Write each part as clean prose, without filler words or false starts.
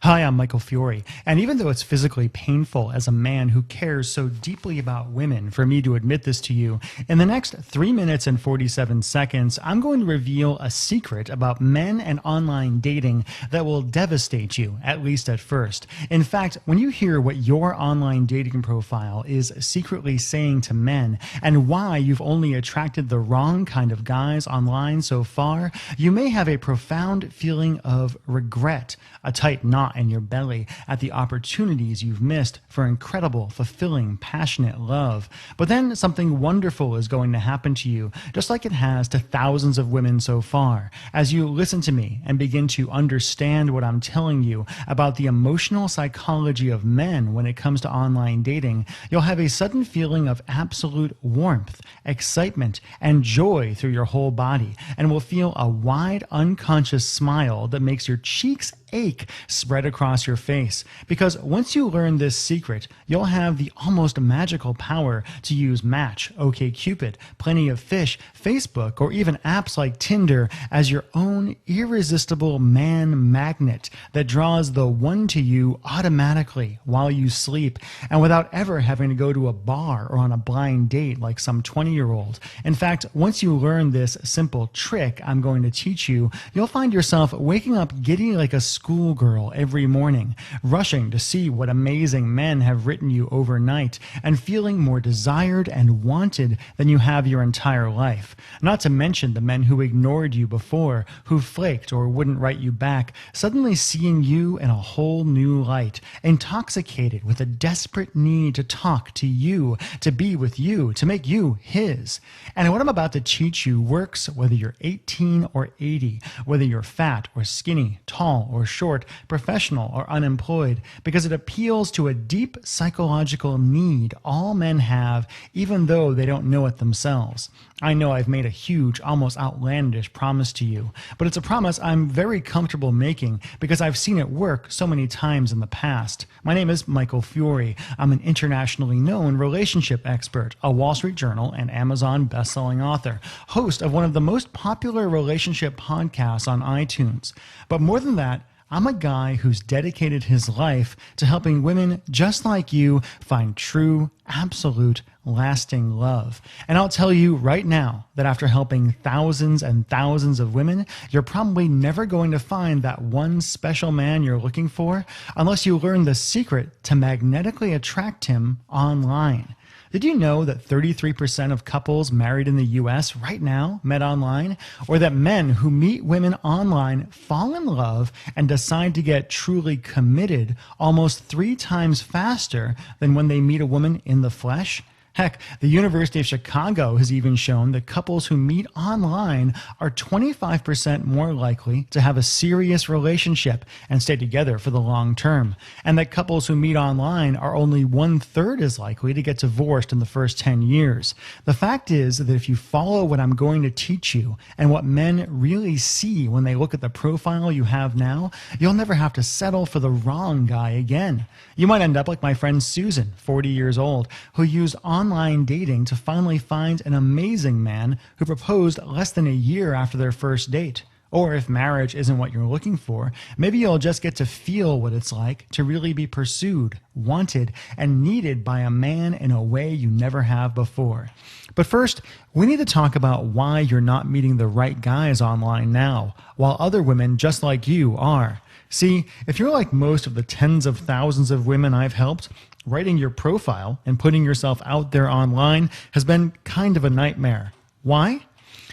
Hi, I'm Michael Fiore, and even though it's physically painful as a man who cares so deeply about women for me to admit this to you, in the next 3 minutes and 47 seconds, I'm going to reveal a secret about men and online dating that will devastate you, at least at first. In fact, when you hear what your online dating profile is secretly saying to men and why you've only attracted the wrong kind of guys online so far, you may have a profound feeling of regret, a tight knot in your belly at the opportunities you've missed for incredible, fulfilling, passionate love. But then something wonderful is going to happen to you, just like it has to thousands of women so far. As you listen to me and begin to understand what I'm telling you about the emotional psychology of men when it comes to online dating, you'll have a sudden feeling of absolute warmth, excitement, and joy through your whole body, and will feel a wide, unconscious smile that makes your cheeks ache spread across your face. Because once you learn this secret, you'll have the almost magical power to use Match, OkCupid, Plenty of Fish, Facebook, or even apps like Tinder as your own irresistible man magnet that draws the one to you automatically while you sleep and without ever having to go to a bar or on a blind date like some 20-year-old. In fact, once you learn this simple trick I'm going to teach you, you'll find yourself waking up giddy like a schoolgirl every morning, rushing to see what amazing men have written you overnight, and feeling more desired and wanted than you have your entire life. Not to mention the men who ignored you before, who flaked or wouldn't write you back, suddenly seeing you in a whole new light, intoxicated with a desperate need to talk to you, to be with you, to make you his. And what I'm about to teach you works whether you're 18 or 80, whether you're fat or skinny, tall or short, professional or unemployed, because it appeals to a deep psychological need all men have, even though they don't know it themselves. I know I've made a huge, almost outlandish promise to you, but it's a promise I'm very comfortable making because I've seen it work so many times in the past. My name is Michael Fiore. I'm an internationally known relationship expert, a Wall Street Journal and Amazon best-selling author, host of one of the most popular relationship podcasts on iTunes. But more than that, I'm a guy who's dedicated his life to helping women just like you find true, absolute, lasting love. And I'll tell you right now that after helping thousands and thousands of women, you're probably never going to find that one special man you're looking for unless you learn the secret to magnetically attract him online. Did you know that 33% of couples married in the US right now met online? Or that men who meet women online fall in love and decide to get truly committed almost 3 times faster than when they meet a woman in the flesh? Heck, the University of Chicago has even shown that couples who meet online are 25% more likely to have a serious relationship and stay together for the long term, and that couples who meet online are only 1/3 as likely to get divorced in the first 10 years. The fact is that if you follow what I'm going to teach you and what men really see when they look at the profile you have now, you'll never have to settle for the wrong guy again. You might end up like my friend Susan, 40 years old, who used online dating to finally find an amazing man who proposed less than a year after their first date. Or if marriage isn't what you're looking for, maybe you'll just get to feel what it's like to really be pursued, wanted, and needed by a man in a way you never have before. But first, we need to talk about why you're not meeting the right guys online now, while other women just like you are. See, if you're like most of the tens of thousands of women I've helped, writing your profile and putting yourself out there online has been kind of a nightmare. Why?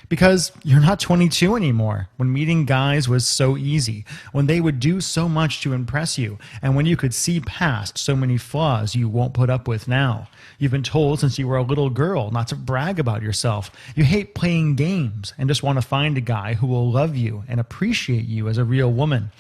Because you're not 22 anymore, when meeting guys was so easy, when they would do so much to impress you, and when you could see past so many flaws you won't put up with now. You've been told since you were a little girl not to brag about yourself. You hate playing games and just want to find a guy who will love you and appreciate you as a real woman.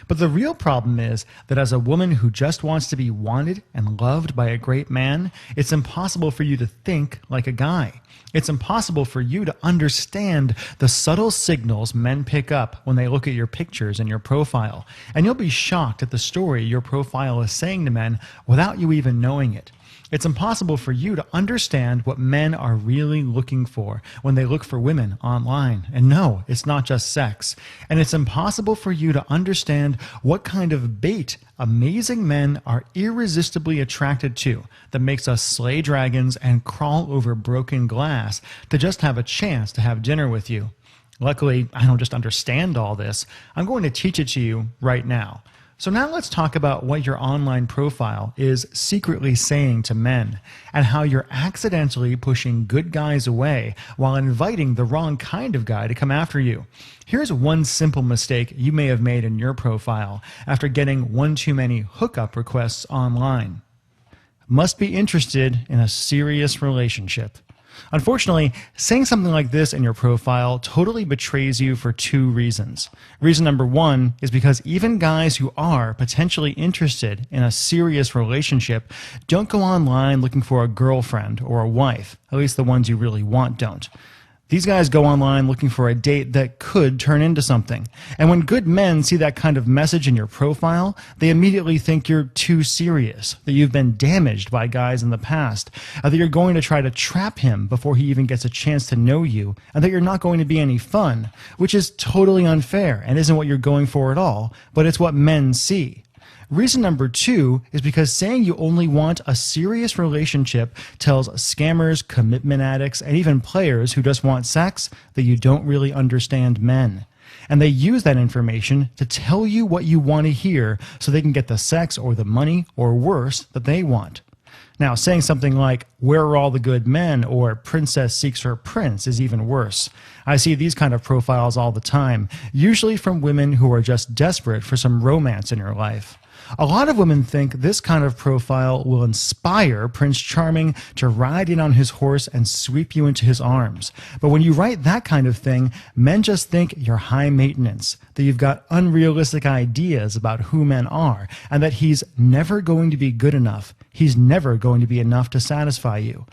But the real problem is that as a woman who just wants to be wanted and loved by a great man, it's impossible for you to think like a guy. It's impossible for you to understand the subtle signals men pick up when they look at your pictures and your profile. And you'll be shocked at the story your profile is saying to men without you even knowing it. It's impossible for you to understand what men are really looking for when they look for women online. And no, it's not just sex. And it's impossible for you to understand what kind of bait amazing men are irresistibly attracted to that makes us slay dragons and crawl over broken glass to just have a chance to have dinner with you. Luckily, I don't just understand all this. I'm going to teach it to you right now. So now let's talk about what your online profile is secretly saying to men and how you're accidentally pushing good guys away while inviting the wrong kind of guy to come after you. Here's one simple mistake you may have made in your profile after getting one too many hookup requests online. Must be interested in a serious relationship. Unfortunately, saying something like this in your profile totally betrays you for two reasons. Reason number one is because even guys who are potentially interested in a serious relationship don't go online looking for a girlfriend or a wife. At least the ones you really want don't. These guys go online looking for a date that could turn into something. And when good men see that kind of message in your profile, they immediately think you're too serious, that you've been damaged by guys in the past, that you're going to try to trap him before he even gets a chance to know you, and that you're not going to be any fun, which is totally unfair and isn't what you're going for at all, but it's what men see. Reason number two is because saying you only want a serious relationship tells scammers, commitment addicts, and even players who just want sex that you don't really understand men. And they use that information to tell you what you want to hear so they can get the sex or the money, or worse, that they want. Now, saying something like, "Where are all the good men?" or "Princess seeks her prince" is even worse. I see these kind of profiles all the time, usually from women who are just desperate for some romance in your life. A lot of women think this kind of profile will inspire Prince Charming to ride in on his horse and sweep you into his arms. But when you write that kind of thing, men just think you're high maintenance, that you've got unrealistic ideas about who men are, and that he's never going to be good enough. He's never going to be enough to satisfy you.